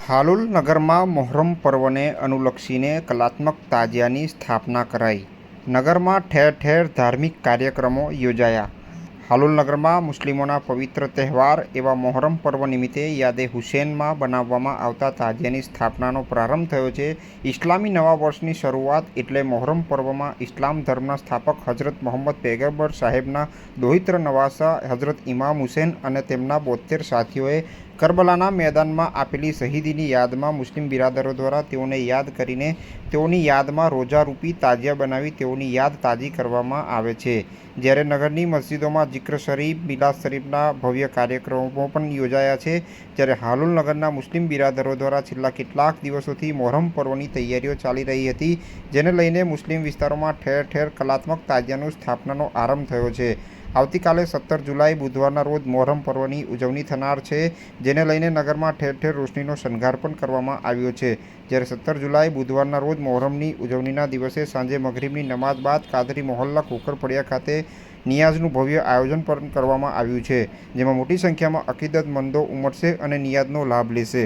હાલોલ નગરમાં મોહરમ પર્વને અનુલક્ષીને કલાત્મક તાજિયાની સ્થાપના કરાઈ। નગરમાં ઠેર ઠેર ધાર્મિક કાર્યક્રમો યોજાયા। હાલોલ નગરમાં મુસ્લિમોના પવિત્ર તહેવાર એવા મોહરમ પર્વ નિમિત્તે યાદે હુસેનમાં બનાવવામાં આવતા તાજિયાની સ્થાપનાનો પ્રારંભ થયો છે। ઇસ્લામી નવા વર્ષની શરૂઆત એટલે મોહરમ પર્વમાં ઇસ્લામ ધર્મના સ્થાપક હજરત મોહમ્મદ પૈગંબર સાહેબના દોહિત્ર નવાસા હજરત ઇમામ હુસેન અને તેમના 72 સાથીઓએ કરબલાના મેદાનમાં આપેલી શહીદીની યાદમાં મુસ્લિમ બિરાદરો દ્વારા તેઓને યાદ કરીને તેઓની યાદમાં રોજારૂપી તાજિયા બનાવી તેઓની યાદ તાજી કરવામાં આવે છે। જ્યારે નગરની મસ્જિદોમાં જિક્ર શરીફ મિલાદ શરીફના ભવ્ય કાર્યક્રમો પણ યોજાયા છે। જ્યારે હાલોલ નગરના મુસ્લિમ બિરાદરો દ્વારા છેલ્લા કેટલાક દિવસોથી મોહરમ પર્વની તૈયારીઓ ચાલી રહી હતી, જેને લઈને મુસ્લિમ વિસ્તારોમાં ઠેર ઠેર કલાત્મક તાજિયાની સ્થાપનાનો આરંભ થયો છે। આવતીકાલે 17 જુલાઈ બુધવારના રોજ મોહરમ પર્વની ઉજવણી થનાર છે, જેને લઈને નગરમાં ઠેર ઠેર રોશનીનો શણગાર પણ કરવામાં આવ્યો છે। જ્યારે 17 જુલાઈ બુધવારના રોજ મોહરમની ઉજવણીના દિવસે સાંજે મગરિબની નમાઝ બાદ કાદરી મોહલ્લા કોકરપડિયા ખાતે નિયાઝનું ભવ્ય આયોજન પણ કરવામાં આવ્યું છે, જેમાં મોટી સંખ્યામાં અકીદતમંદો ઉમટશે અને નિયાઝનો લાભ લેશે।